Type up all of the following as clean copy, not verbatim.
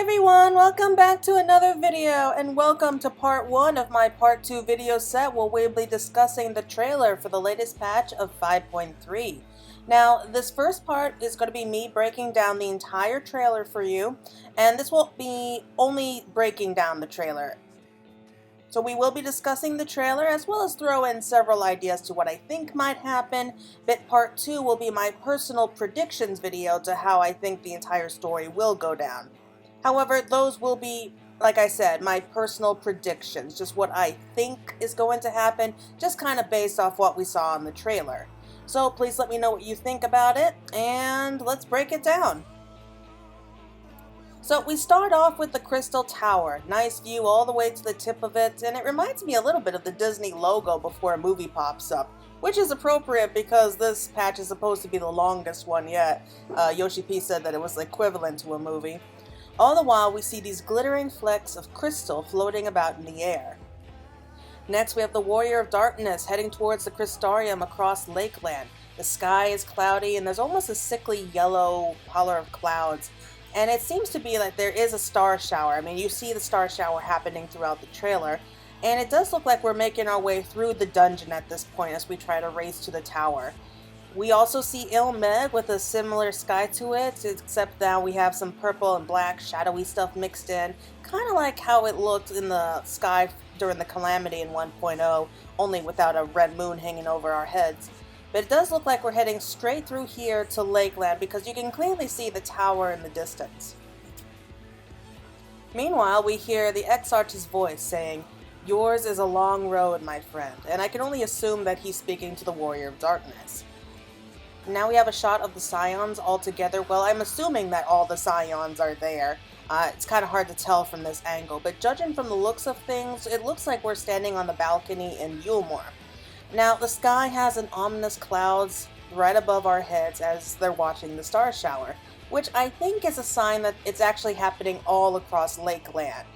Hi everyone, welcome back to another video and welcome to part 1 of my part 2 video set where we'll be discussing the trailer for the latest patch of 5.3. Now this first part is going to be me breaking down the entire trailer for you, and this won't be only breaking down the trailer. So we will be discussing the trailer as well as throw in several ideas to what I think might happen, but part 2 will be my personal predictions video to how I think the entire story will go down. However, those will be, like I said, my personal predictions, just what I think is going to happen, just kind of based off what we saw in the trailer. So please let me know what you think about it, and let's break it down. So we start off with the Crystal Tower. Nice view all the way to the tip of it, and it reminds me a little bit of the Disney logo before a movie pops up, which is appropriate because this patch is supposed to be the longest one yet. Yoshi P said that it was equivalent to a movie. All the while, we see these glittering flecks of crystal floating about in the air. Next, we have the Warrior of Darkness heading towards the Crystarium across Lakeland. The sky is cloudy, and there's almost a sickly yellow pallor of clouds. And it seems to be like there is a star shower. I mean, you see the star shower happening throughout the trailer. And it does look like we're making our way through the dungeon at this point as we try to race to the tower. We also see Ilmeg with a similar sky to it, except now we have some purple and black shadowy stuff mixed in, kind of like how it looked in the sky during the Calamity in 1.0, only without a red moon hanging over our heads. But it does look like we're heading straight through here to Lakeland because you can clearly see the tower in the distance. Meanwhile, we hear the Exarch's voice saying, "Yours is a long road, my friend," and I can only assume that he's speaking to the Warrior of Darkness. Now we have a shot of the Scions all together. Well, I'm assuming that all the Scions are there. It's kind of hard to tell from this angle, but judging from the looks of things, it looks like we're standing on the balcony in Yulmore. Now, the sky has an ominous clouds right above our heads as they're watching the star shower, which I think is a sign that it's actually happening all across Lakeland.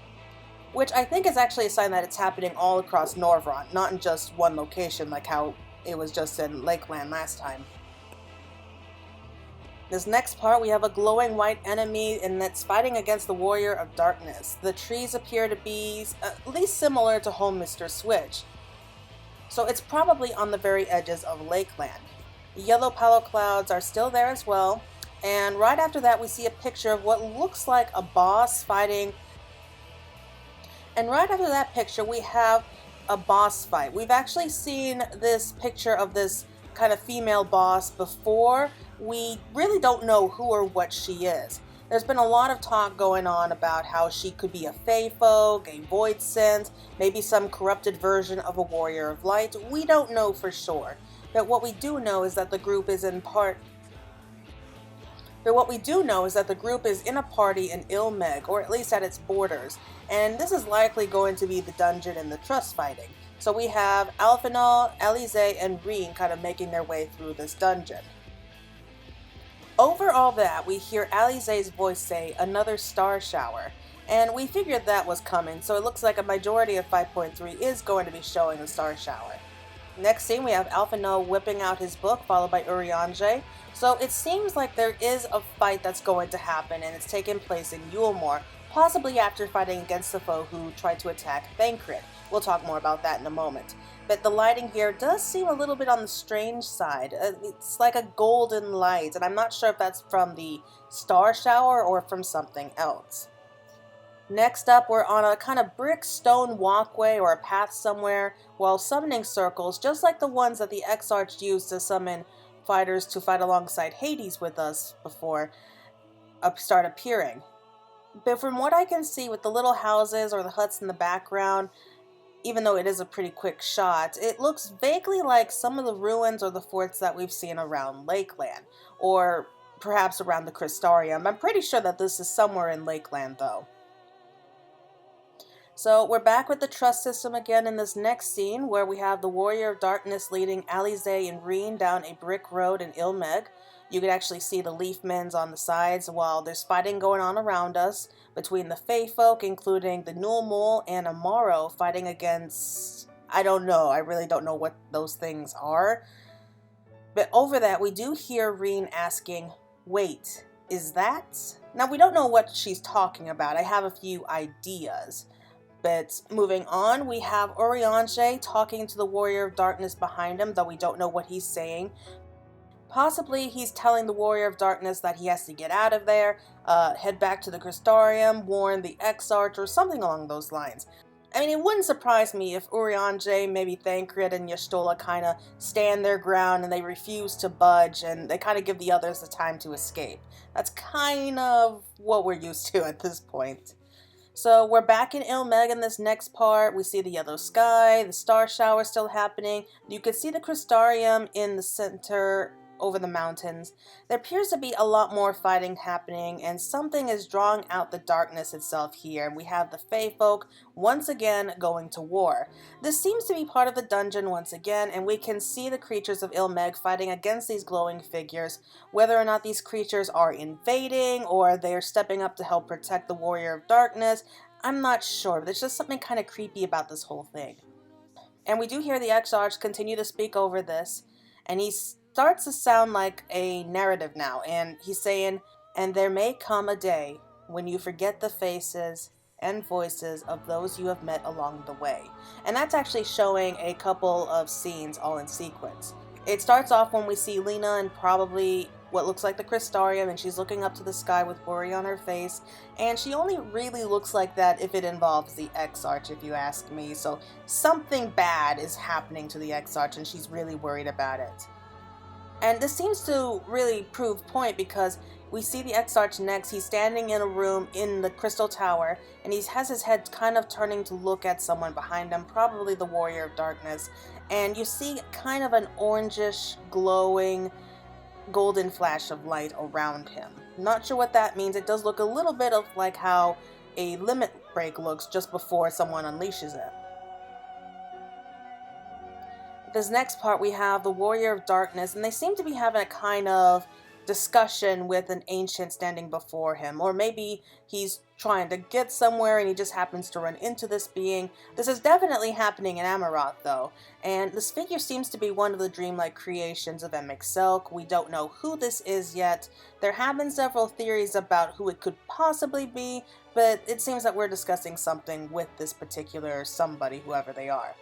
Which I think is actually a sign that it's happening all across Norvrot, not in just one location like how it was just in Lakeland last time. This next part, we have a glowing white enemy, and it's fighting against the Warrior of Darkness. The trees appear to be at least similar to Home Mr. Switch, so it's probably on the very edges of Lakeland. The yellow palo clouds are still there as well, and right after that we see a picture of what looks like a boss fighting. And right after that picture we have a boss fight. We've actually seen this picture of this kind of female boss before. We really don't know who or what she is. There's been a lot of talk going on about how she could be a Fey folk, a Void Sense, maybe some corrupted version of a Warrior of Light. We don't know for sure. But what we do know is that the group is in a party in Ilmeg, or at least at its borders. And this is likely going to be the dungeon and the trust fighting. So we have Alphanal, Alize, and Reen kind of making their way through this dungeon. Over all that, we hear Alize's voice say, "Another star shower," and we figured that was coming, so it looks like a majority of 5.3 is going to be showing a star shower. Next scene, we have Alphanal whipping out his book, followed by Urianger, so it seems like there is a fight that's going to happen, and it's taking place in Yulmore, possibly after fighting against the foe who tried to attack Thancred. We'll talk more about that in a moment. But the lighting here does seem a little bit on the strange side. It's like a golden light, and I'm not sure if that's from the star shower or from something else. Next up, we're on a kind of brick stone walkway or a path somewhere, while summoning circles, just like the ones that the Exarch used to summon fighters to fight alongside Hades with us before start appearing. But from what I can see with the little houses or the huts in the background, even though it is a pretty quick shot, it looks vaguely like some of the ruins or the forts that we've seen around Lakeland, or perhaps around the Crystarium. I'm pretty sure that this is somewhere in Lakeland though. So we're back with the trust system again in this next scene where we have the Warrior of Darkness leading Alize and Reen down a brick road in Ilmeg. You can actually see the leaf mens on the sides while there's fighting going on around us between the Fey folk, including the Nulmul and Amaro, fighting against, I don't know, I really don't know what those things are. But over that, we do hear Reen asking, "Wait, is that?" Now, we don't know what she's talking about. I have a few ideas. But moving on, we have Urianger talking to the Warrior of Darkness behind him, though we don't know what he's saying. Possibly he's telling the Warrior of Darkness that he has to get out of there, head back to the Crystarium, warn the Exarch, or something along those lines. I mean, it wouldn't surprise me if Urianger, maybe Thancred, and Y'shtola kind of stand their ground and they refuse to budge, and they kind of give the others the time to escape. That's kind of what we're used to at this point. So we're back in Ilmeg in this next part. We see the yellow sky, the star shower still happening. You can see the Crystarium in the center over the mountains. There appears to be a lot more fighting happening, and something is drawing out the darkness itself here. We have the Fey folk once again going to war. This seems to be part of the dungeon once again, and we can see the creatures of Ilmeg fighting against these glowing figures. Whether or not these creatures are invading or they are stepping up to help protect the Warrior of Darkness, I'm not sure, but there's just something kind of creepy about this whole thing. And we do hear the Exarch continue to speak over this, and he starts to sound like a narrative now, and he's saying, "And there may come a day when you forget the faces and voices of those you have met along the way." And that's actually showing a couple of scenes all in sequence. It starts off when we see Lena and probably what looks like the Crystarium, and she's looking up to the sky with worry on her face, and she only really looks like that if it involves the Exarch, if you ask me. So something bad is happening to the Exarch, and she's really worried about it. And this seems to really prove point because we see the Exarch next. He's standing in a room in the Crystal Tower, and he has his head kind of turning to look at someone behind him, probably the Warrior of Darkness. And you see kind of an orangish, glowing, golden flash of light around him. Not sure what that means. It does look a little bit of like how a limit break looks just before someone unleashes it. This next part we have the Warrior of Darkness, and they seem to be having a kind of discussion with an ancient standing before him, or maybe he's trying to get somewhere and he just happens to run into this being. This is definitely happening in Amaroth though, and this figure seems to be one of the dreamlike creations of Emixelk. We don't know who this is yet. There have been several theories about who it could possibly be, but it seems that we're discussing something with this particular somebody, whoever they are.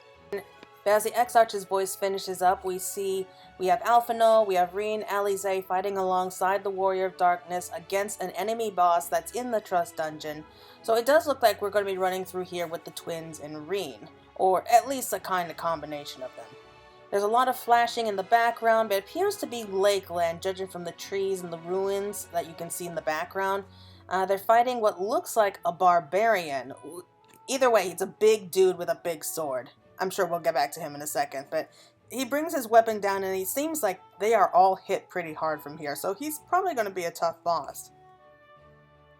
But as the Exarch's voice finishes up, we have Alphinaud, we have Reen, Alisaie fighting alongside the Warrior of Darkness against an enemy boss that's in the Trust Dungeon. So it does look like we're going to be running through here with the twins and Reen, or at least a kind of combination of them. There's a lot of flashing in the background, but it appears to be Lakeland, judging from the trees and the ruins that you can see in the background. They're fighting what looks like a barbarian. Either way, he's a big dude with a big sword. I'm sure we'll get back to him in a second, but he brings his weapon down and he seems like they are all hit pretty hard from here, so he's probably going to be a tough boss.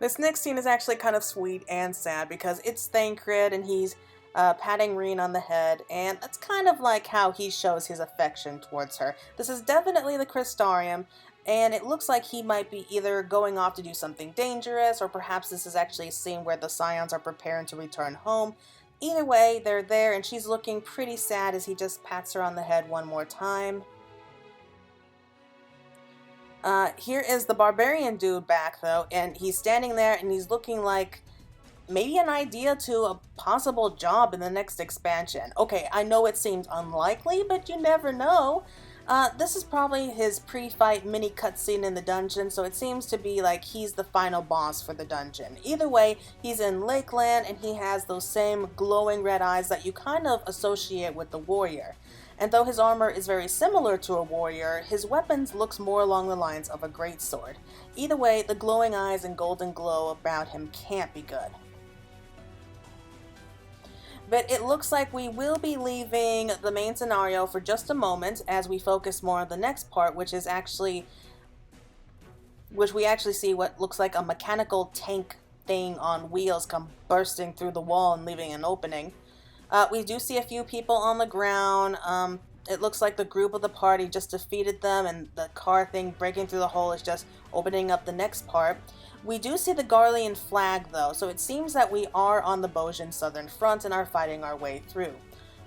This next scene is actually kind of sweet and sad because it's Thancred and he's patting Reen on the head, and that's kind of like how he shows his affection towards her. This is definitely the Crystarium, and it looks like he might be either going off to do something dangerous, or perhaps this is actually a scene where the Scions are preparing to return home. Either way, they're there, and she's looking pretty sad as he just pats her on the head one more time. Here is the barbarian dude back, though, and he's standing there, and he's looking like maybe an idea to a possible job in the next expansion. Okay, I know it seems unlikely, but you never know. This is probably his pre-fight mini cutscene in the dungeon, so it seems to be like he's the final boss for the dungeon. Either way, he's in Lakeland, and he has those same glowing red eyes that you kind of associate with the warrior. And though his armor is very similar to a warrior, his weapons looks more along the lines of a greatsword. Either way, the glowing eyes and golden glow about him can't be good. But it looks like we will be leaving the main scenario for just a moment as we focus more on the next part, which we actually see what looks like a mechanical tank thing on wheels come bursting through the wall and leaving an opening. We do see a few people on the ground. It looks like the group of the party just defeated them, and the car thing breaking through the hole is just opening up the next part. We do see the Garlean flag though, so it seems that we are on the Bojin southern front and are fighting our way through.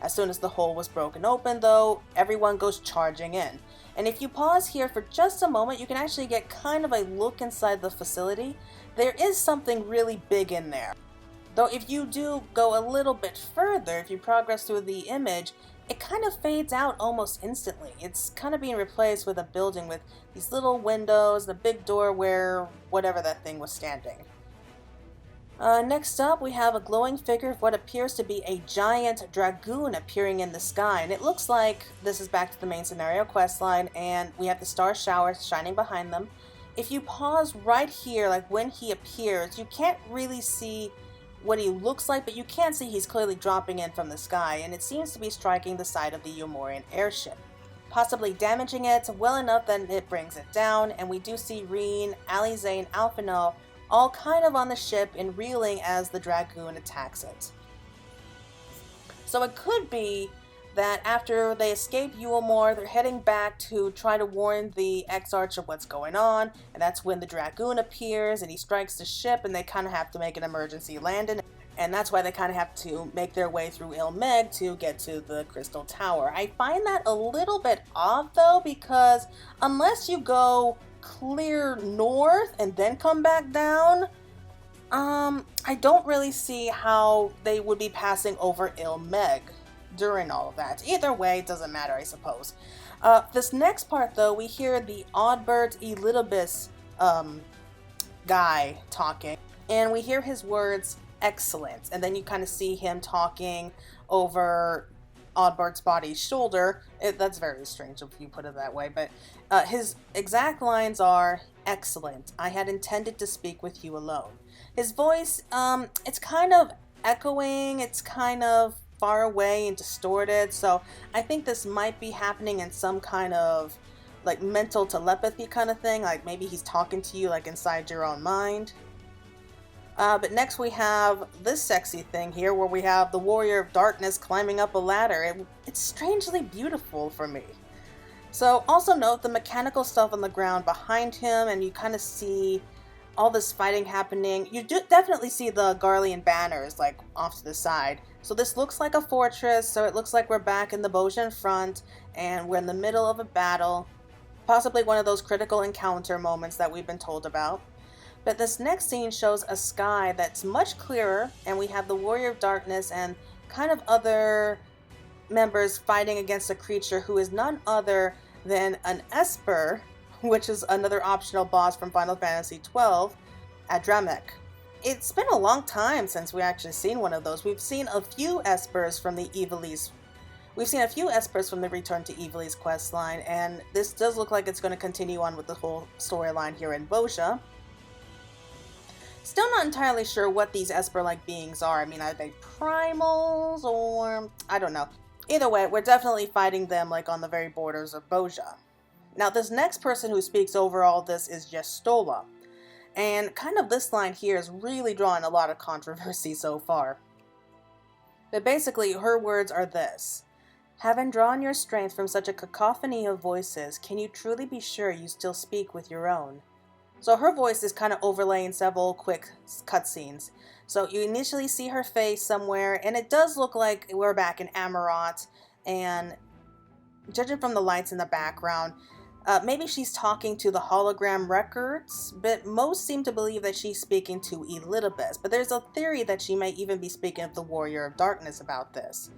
As soon as the hole was broken open though, everyone goes charging in. And if you pause here for just a moment, you can actually get kind of a look inside the facility. there is something really big in there. Though if you do go a little bit further, if you progress through the image, it kind of fades out almost instantly. It's kind of being replaced with a building with these little windows, the big door where whatever that thing was standing. Next up, we have a glowing figure of what appears to be a giant dragoon appearing in the sky. And it looks like this is back to the main scenario questline, and we have the star showers shining behind them. If you pause right here, like when he appears, you can't really see what he looks like, but you can see he's clearly dropping in from the sky, and it seems to be striking the side of the Umorian airship, possibly damaging it well enough that it brings it down, and we do see Reen, Alize, and Alphinaud all kind of on the ship and reeling as the Dragoon attacks it. So it could be that after they escape Ulmor, they're heading back to try to warn the Exarch of what's going on, and that's when the Dragoon appears and he strikes the ship and they kind of have to make an emergency landing, and that's why they kind of have to make their way through Ilmeg to get to the Crystal Tower. I find that a little bit odd though, because unless you go clear north and then come back down, I don't really see how they would be passing over Ilmeg during all of that. Either way, it doesn't matter, I suppose. This next part though, we hear the Oddbert Elidibus guy talking, and we hear his words, excellent, and then you kind of see him talking over Oddbart's body's shoulder. That's very strange if you put it that way, but his exact lines are, excellent, I had intended to speak with you alone. His voice, it's kind of echoing, it's kind of far away and distorted, so I think this might be happening in some kind of like mental telepathy kind of thing, like maybe he's talking to you like inside your own mind. But next we have this sexy thing here where we have the Warrior of Darkness climbing up a ladder. It's strangely beautiful for me. So also note the mechanical stuff on the ground behind him, and you kind of see all this fighting happening. You do definitely see the Garlean banners like off to the side. So this looks like a fortress, so it looks like we're back in the Bosian front and we're in the middle of a battle. Possibly one of those critical encounter moments that we've been told about. But this next scene shows a sky that's much clearer, and we have the Warrior of Darkness and kind of other members fighting against a creature who is none other than an Esper, which is another optional boss from Final Fantasy XII, Adramek. It's been a long time since we actually seen one of those. We've seen a few Espers from the Ivalice. We've seen a few Espers from the Return to Ivalice questline, and this does look like it's going to continue on with the whole storyline here in Bosia. Still not entirely sure what these Esper-like beings are. I mean, are they primals or... I don't know. Either way, we're definitely fighting them like on the very borders of Bosia. Now, this next person who speaks over all this is Gestola. And kind of this line here is really drawing a lot of controversy so far. But basically, her words are this. Having drawn your strength from such a cacophony of voices, can you truly be sure you still speak with your own? So her voice is kind of overlaying several quick cutscenes. So you initially see her face somewhere, and it does look like we're back in Amarot, and judging from the lights in the background, maybe she's talking to the hologram records, but most seem to believe that she's speaking to Elidibus. But there's a theory that she may even be speaking of the Warrior of Darkness about this,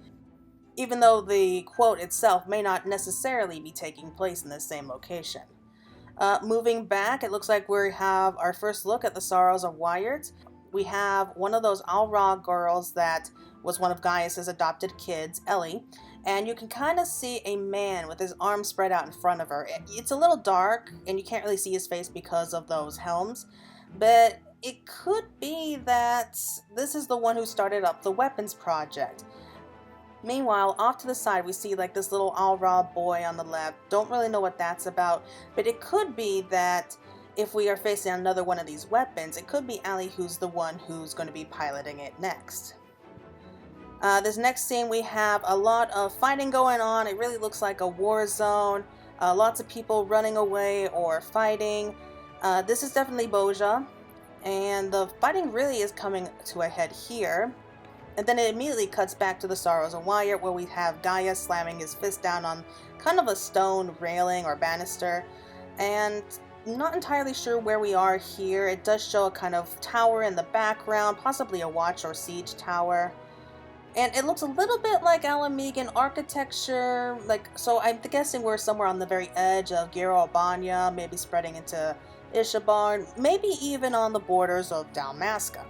even though the quote itself may not necessarily be taking place in the same location. Moving back, it looks like we have our first look at the Sorrows of Wyatt. We have one of those Alra girls that was one of Gaius's adopted kids, Ellie, and you can kind of see a man with his arms spread out in front of her. It's a little dark, and you can't really see his face because of those helms, but it could be that this is the one who started up the weapons project. Meanwhile, off to the side, we see like this little Alra boy on the left. Don't really know what that's about, but it could be that if we are facing another one of these weapons, it could be Allie who's the one who's going to be piloting it next. This next scene, we have a lot of fighting going on. It really looks like a war zone. Lots of people running away or fighting. This is definitely Bosia, and the fighting really is coming to a head here. And then it immediately cuts back to the Sorrows of Wyatt, where we have Gaius slamming his fist down on kind of a stone railing or banister. And not entirely sure where we are here. It does show a kind of tower in the background, possibly a watch or siege tower. And it looks a little bit like Alamegan architecture, so I'm guessing we're somewhere on the very edge of Gero Albania, maybe spreading into Ishabar, maybe even on the borders of Dalmasca.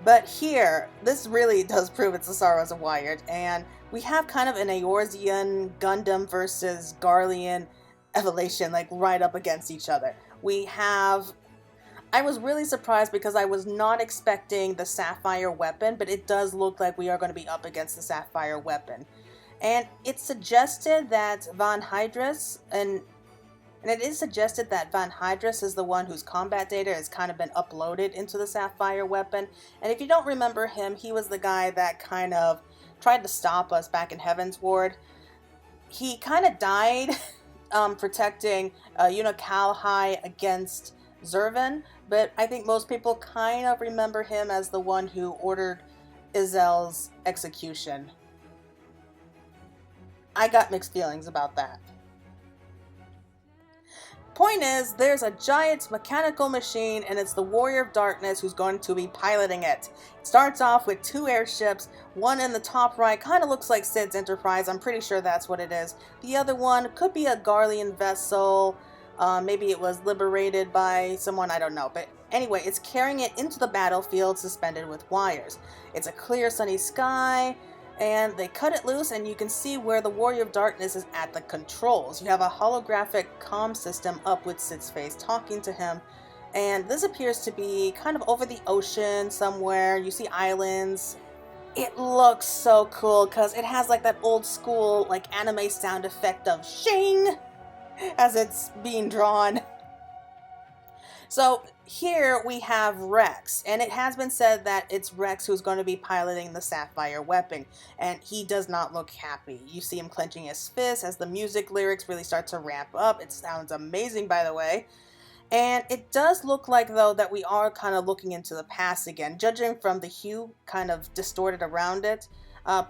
But here, this really does prove it's the Sorrows of Wired, and we have kind of an Eorzean Gundam versus Garlean evolution, right up against each other. I was really surprised because I was not expecting the Sapphire weapon, but it does look like we are going to be up against the Sapphire weapon. And it's suggested that Van Hydrus, and it is suggested that Van Hydrus is the one whose combat data has kind of been uploaded into the Sapphire weapon. And if you don't remember him, he was the guy that kind of tried to stop us back in Heaven's Ward. He kind of died protecting Unokalhai against Zervan, but I think most people kind of remember him as the one who ordered Izel's execution. I got mixed feelings about that. Point is, there's a giant mechanical machine, and it's the Warrior of Darkness who's going to be piloting it. It starts off with 2 airships. One in the top right kind of looks like Sid's Enterprise. I'm pretty sure that's what it is. The other one could be a Garlean vessel. Maybe it was liberated by someone, I don't know. But anyway, it's carrying it into the battlefield suspended with wires. It's a clear sunny sky, and they cut it loose, and you can see where the Warrior of Darkness is at the controls. You have a holographic comm system up with Sid's face talking to him, and this appears to be kind of over the ocean somewhere. You see islands. It looks so cool because it has that old school anime sound effect of shing as it's being drawn. So here we have Rex, and it has been said that it's Rex who's going to be piloting the Sapphire weapon, and he does not look happy. You see him clenching his fist as the music lyrics really start to ramp up. It sounds amazing, by the way. And it does look like, though, that we are kind of looking into the past again. Judging from the hue kind of distorted around it,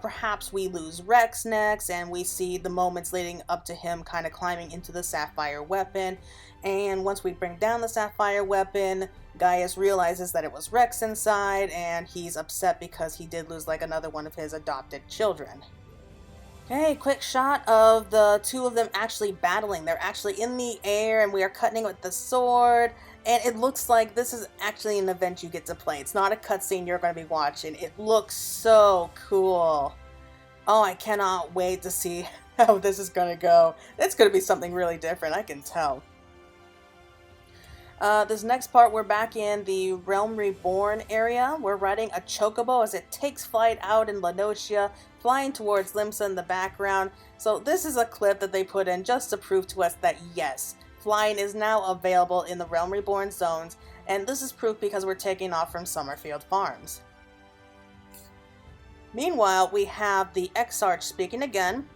perhaps we lose Rex next, and we see the moments leading up to him kind of climbing into the Sapphire weapon. And once we bring down the Sapphire weapon, Gaius realizes that it was Rex inside, and he's upset because he did lose another one of his adopted children. Okay, quick shot of the 2 of them actually battling. They're actually in the air, and we are cutting with the sword. And it looks like this is actually an event you get to play. It's not a cutscene you're going to be watching. It looks so cool. Oh, I cannot wait to see how this is going to go. It's going to be something really different, I can tell. This next part, we're back in the Realm Reborn area. We're riding a Chocobo as it takes flight out in Lanosia, flying towards Limsa in the background. So this is a clip that they put in just to prove to us that yes, flying is now available in the Realm Reborn zones, and this is proof because we're taking off from Summerfield Farms. Meanwhile, we have the Exarch speaking again,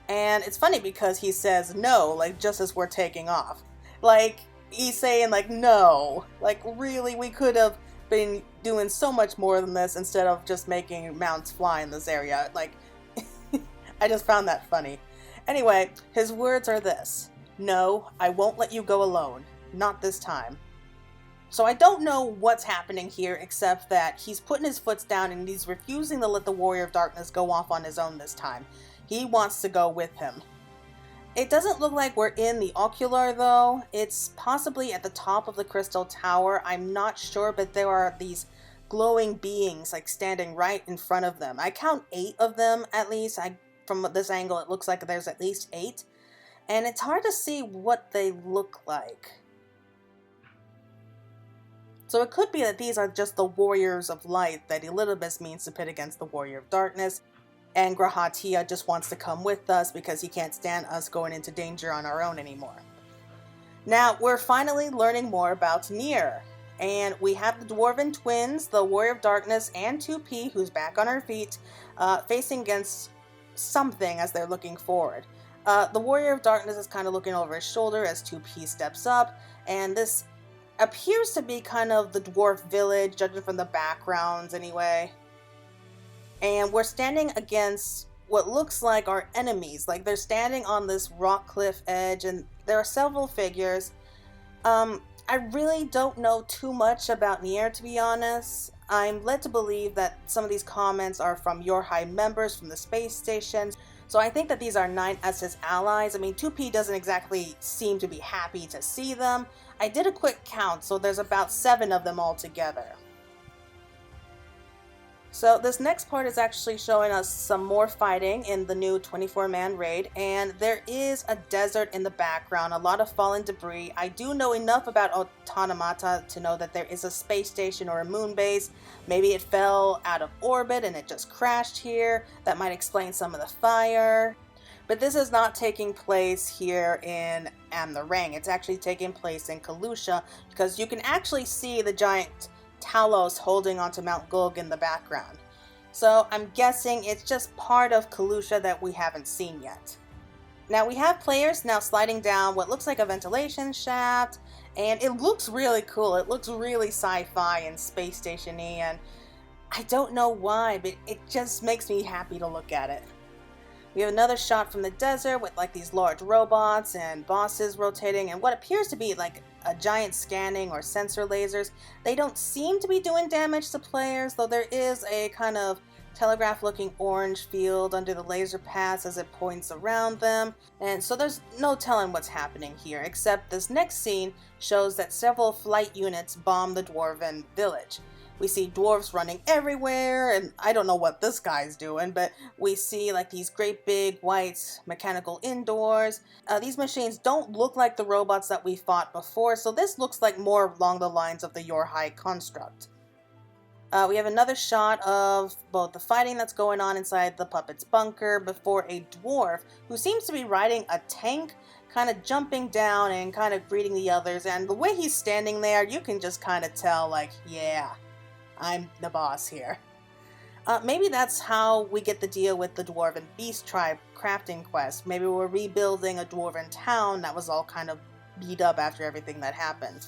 and it's funny because he says no, just as we're taking off. He's saying, no. Really, we could have been doing so much more than this instead of just making mounts fly in this area. I just found that funny. Anyway, his words are this: "No, I won't let you go alone. Not this time." So I don't know what's happening here, except that he's putting his foot down and he's refusing to let the Warrior of Darkness go off on his own this time. He wants to go with him. It doesn't look like we're in the Ocular, though. It's possibly at the top of the Crystal Tower. I'm not sure, but there are these glowing beings, standing right in front of them. I count 8 of them, at least. From this angle, it looks like there's at least 8. And it's hard to see what they look like. So it could be that these are just the Warriors of Light that Elidibus means to pit against the Warrior of Darkness. And Grahatia just wants to come with us because he can't stand us going into danger on our own anymore. Now, we're finally learning more about Nier. And we have the Dwarven twins, the Warrior of Darkness, and 2P, who's back on her feet, facing against something as they're looking forward. The Warrior of Darkness is kind of looking over his shoulder as 2P steps up, and this appears to be kind of the dwarf village, judging from the backgrounds anyway. And we're standing against what looks like our enemies. They're standing on this rock cliff edge, and there are several figures. I really don't know too much about Nier, to be honest. I'm led to believe that some of these comments are from your high members from the space station, so I think that these are 9S's allies. I mean, 2P doesn't exactly seem to be happy to see them. I did a quick count, so there's about 7 of them altogether. So this next part is actually showing us some more fighting in the new 24-man raid, and there is a desert in the background, a lot of fallen debris. I do know enough about Automata to know that there is a space station or a moon base. Maybe it fell out of orbit and it just crashed here. That might explain some of the fire. But this is not taking place here in Am-the-Rang. It's actually taking place in Kalusha, because you can actually see the giant Talos holding onto Mount Gulg in the background. So I'm guessing it's just part of Kalusha that we haven't seen yet. Now we have players now sliding down what looks like a ventilation shaft, and it looks really cool. It looks really sci-fi and space station-y, and I don't know why, but it just makes me happy to look at it. We have another shot from the desert with like these large robots and bosses rotating and what appears to be like a giant scanning or sensor lasers. They don't seem to be doing damage to players, though there is a kind of telegraph looking orange field under the laser paths as it points around them. And so there's no telling what's happening here, except this next scene shows that several flight units bomb the dwarven village. We see dwarves running everywhere, and I don't know what this guy's doing, but we see like these great big white mechanical indoors. These machines don't look like the robots that we fought before, so this looks like more along the lines of the Yorhai construct. We have another shot of both the fighting that's going on inside the puppet's bunker before a dwarf who seems to be riding a tank, kind of jumping down and kind of greeting the others, and the way he's standing there, you can just kind of tell, like, yeah, I'm the boss here. Maybe that's how we get the deal with the Dwarven Beast Tribe crafting quest. Maybe we're rebuilding a Dwarven town that was all kind of beat up after everything that happened.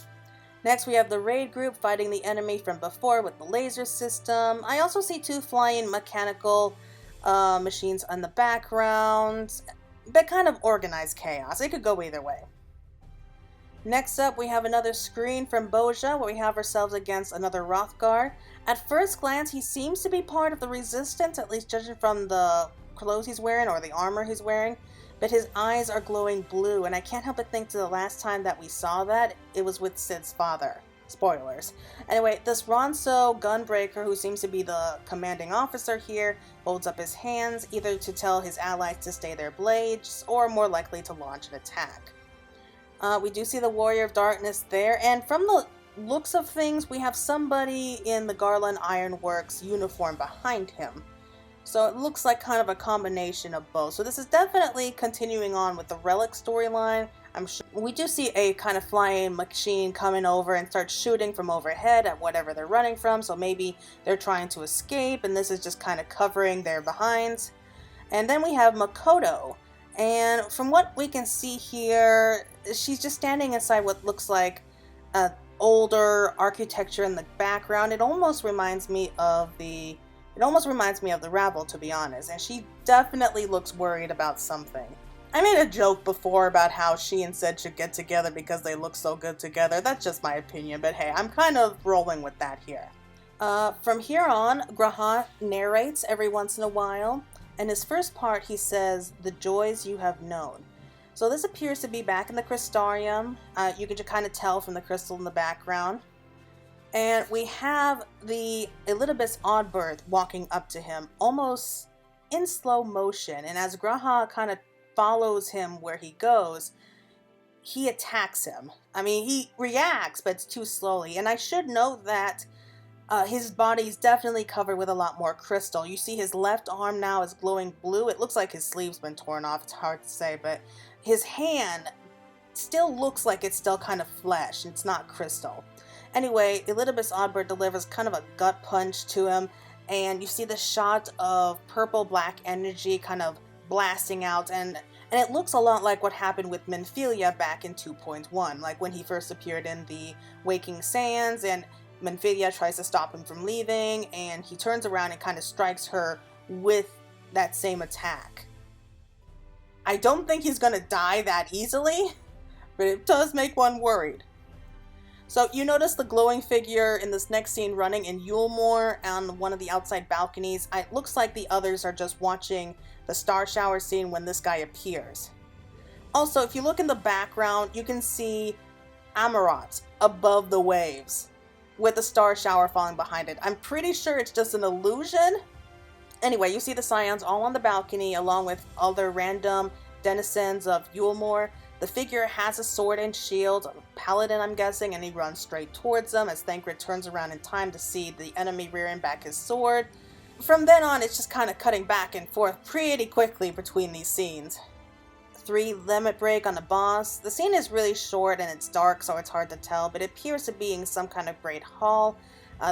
Next we have the raid group fighting the enemy from before with the laser system. I also see 2 flying mechanical machines on the background. But kind of organized chaos. It could go either way. Next up, we have another screen from Boja, where we have ourselves against another Rothgar. At first glance, he seems to be part of the Resistance, at least judging from the clothes he's wearing or the armor he's wearing, but his eyes are glowing blue, and I can't help but think to the last time that we saw that, it was with Sid's father. Spoilers. Anyway, this Ronso gunbreaker, who seems to be the commanding officer here, holds up his hands, either to tell his allies to stay their blades, or more likely to launch an attack. We do see the Warrior of Darkness there, and from the looks of things, we have somebody in the Garland Ironworks uniform behind him. So it looks like kind of a combination of both. So this is definitely continuing on with the Relic storyline. I'm sure we do see a kind of flying machine coming over and start shooting from overhead at whatever they're running from, so maybe they're trying to escape, and this is just kind of covering their behinds. And then we have Makoto. And from what we can see here, she's just standing inside what looks like older architecture in the background. It almost reminds me of the Rabble, to be honest. And she definitely looks worried about something. I made a joke before about how she and Sid should get together because they look so good together. That's just my opinion, but hey, I'm kind of rolling with that here. From here on, Graha narrates every once in a while. In his first part, he says, "The joys you have known." So this appears to be back in the Crystarium. You can just kind of tell from the crystal in the background. And we have the Elidibus Oddbird walking up to him, almost in slow motion. And as Graha kind of follows him where he goes, he attacks him. I mean, he reacts, but it's too slowly. And I should note that his body's definitely covered with a lot more crystal. You see his left arm now is glowing blue. It looks like his sleeve's been torn off. It's hard to say, but his hand still looks like it's still kind of flesh. It's not crystal. Anyway, Elidibus Oddbird delivers kind of a gut punch to him, and you see the shot of purple-black energy kind of blasting out, and it looks a lot like what happened with Menphilia back in 2.1, like when he first appeared in the Waking Sands, and Menphilia tries to stop him from leaving, and he turns around and kind of strikes her with that same attack. I don't think he's going to die that easily, but it does make one worried. So you notice the glowing figure in this next scene running in Yulemoor on one of the outside balconies. It looks like the others are just watching the star shower scene when this guy appears. Also, if you look in the background, you can see Amarot above the waves with the star shower falling behind it. I'm pretty sure it's just an illusion. Anyway, you see the Scions all on the balcony along with other random denizens of Yulemoor. The figure has a sword and shield, a paladin I'm guessing, and he runs straight towards them as Thancred turns around in time to see the enemy rearing back his sword. From then on, it's just kind of cutting back and forth pretty quickly between these scenes. 3 limit break on the boss. The scene is really short and it's dark, so it's hard to tell, but it appears to be in some kind of great hall.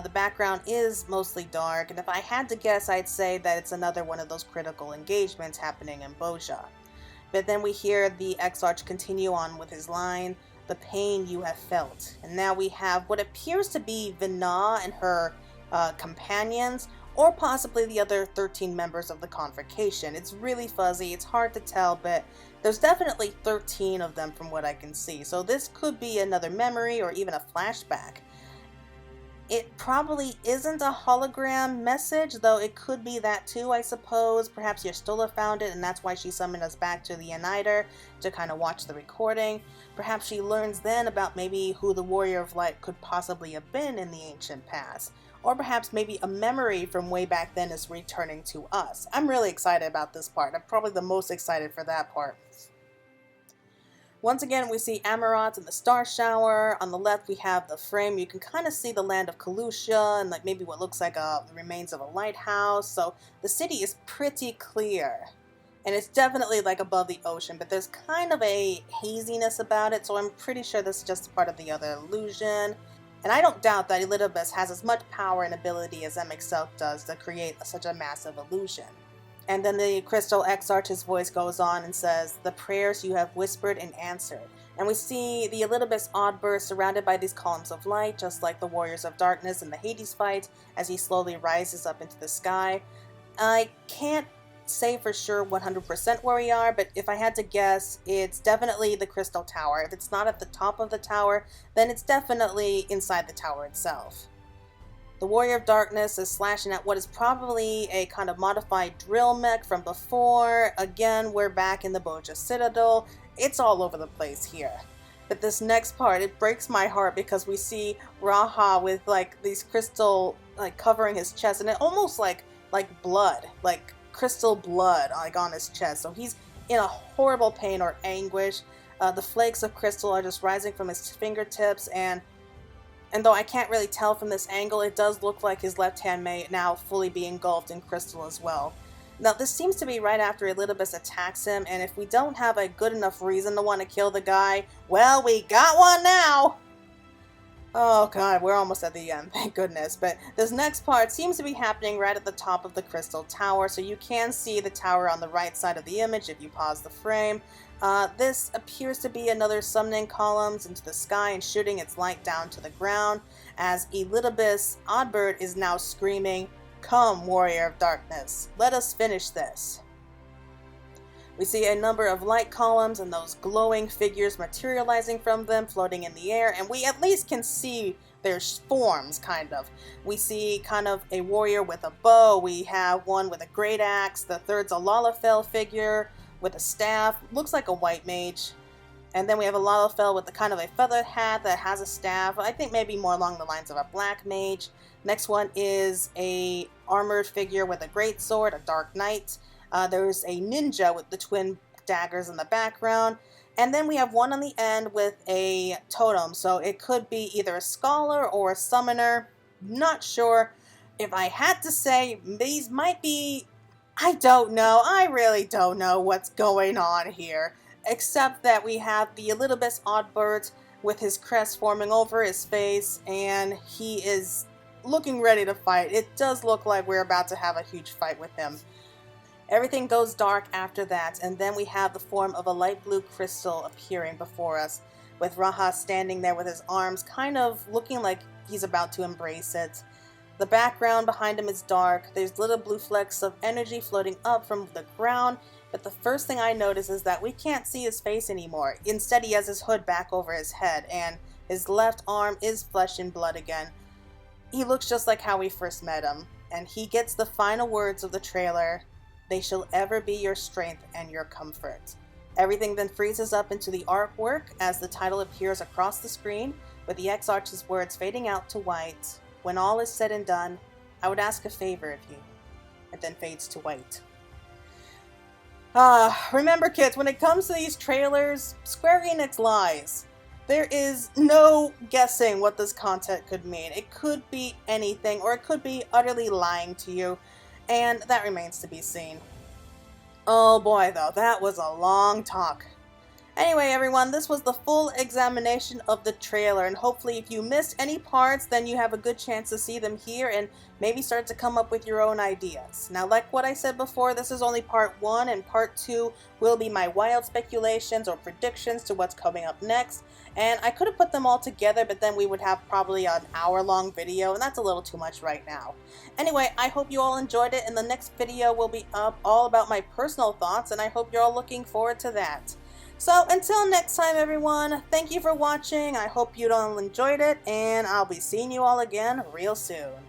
The background is mostly dark, and if I had to guess, I'd say that it's another one of those critical engagements happening in Boja. But then we hear the Exarch continue on with his line, "The pain you have felt." And now we have what appears to be Vina and her companions, or possibly the other 13 members of the Convocation. It's really fuzzy, it's hard to tell, but there's definitely 13 of them from what I can see. So this could be another memory or even a flashback. It probably isn't a hologram message, though it could be that too, I suppose. Perhaps Ystola found it, and that's why she summoned us back to the Uniter to kind of watch the recording. Perhaps she learns then about maybe who the Warrior of Light could possibly have been in the ancient past. Or perhaps maybe a memory from way back then is returning to us. I'm really excited about this part. I'm probably the most excited for that part. Once again, we see Amarot in the star shower. On the left, we have the frame. You can kind of see the land of Kalusha and like maybe what looks like the remains of a lighthouse. So the city is pretty clear. And it's definitely like above the ocean, but there's kind of a haziness about it. So I'm pretty sure this is just part of the other illusion. And I don't doubt that Elidibus has as much power and ability as M itself does to create such a massive illusion. And then the Crystal Exarch's voice goes on and says, "The prayers you have whispered and answered." And we see the Elidibus Oddburst surrounded by these columns of light, just like the Warriors of Darkness in the Hades fight, as he slowly rises up into the sky. I can't say for sure 100% where we are, but if I had to guess, it's definitely the Crystal Tower. If it's not at the top of the tower, then it's definitely inside the tower itself. The Warrior of Darkness is slashing at what is probably a kind of modified drill mech from before. Again, we're back in the Boja Citadel. It's all over the place here. But this next part, it breaks my heart because we see Raha with like these crystal like covering his chest, and it almost like blood, like crystal blood like on his chest. So he's in a horrible pain or anguish. The flakes of crystal are just rising from his fingertips, and though I can't really tell from this angle, it does look like his left hand may now fully be engulfed in crystal as well. Now, this seems to be right after Elidibus attacks him, and if we don't have a good enough reason to want to kill the guy, well, we got one now! Oh god, we're almost at the end, thank goodness. But this next part seems to be happening right at the top of the Crystal Tower, so you can see the tower on the right side of the image if you pause the frame. This appears to be another summoning columns into the sky and shooting its light down to the ground, as Elidibus Oddbird is now screaming, "Come, Warrior of Darkness, let us finish this." We see a number of light columns and those glowing figures materializing from them, floating in the air, and we at least can see their forms, kind of. We see kind of a warrior with a bow, we have one with a great axe, the third's a Lalafell figure with a staff, looks like a white mage. And then we have a Lalafell with the kind of a feather hat that has a staff, I think maybe more along the lines of a black mage. Next one is a armored figure with a great sword, a dark knight. There's a ninja with the twin daggers in the background. And then we have one on the end with a totem, so it could be either a scholar or a summoner. Not sure. If I had to say, these might be... I don't know. I really don't know what's going on here. Except that we have the Elidibus Oddbird with his crest forming over his face, and he is looking ready to fight. It does look like we're about to have a huge fight with him. Everything goes dark after that, and then we have the form of a light blue crystal appearing before us, with Raha standing there with his arms kind of looking like he's about to embrace it. The background behind him is dark. There's little blue flecks of energy floating up from the ground, but the first thing I notice is that we can't see his face anymore. Instead, he has his hood back over his head, and His left arm is flesh and blood again. He looks just like how we first met him. And he gets the final words of the trailer, "They shall ever be your strength and your comfort." Everything then freezes up into the artwork as the title appears across the screen, with the X-Arch's words fading out to white. "When all is said and done, I would ask a favor of you." It then fades to white. Remember kids, when it comes to these trailers, Square Enix lies. There is no guessing what this content could mean. It could be anything, or it could be utterly lying to you, and that remains to be seen. Oh boy, though, that was a long talk. Anyway, everyone, this was the full examination of the trailer, and hopefully if you missed any parts, then you have a good chance to see them here and maybe start to come up with your own ideas. Now, like what I said before, this is only part 1, and part 2 will be my wild speculations or predictions to what's coming up next. And I could have put them all together, but then we would have probably an hour-long video, and that's a little too much right now. Anyway, I hope you all enjoyed it, and the next video will be up all about my personal thoughts, and I hope you're all looking forward to that. So until next time, everyone, thank you for watching. I hope you all enjoyed it, and I'll be seeing you all again real soon.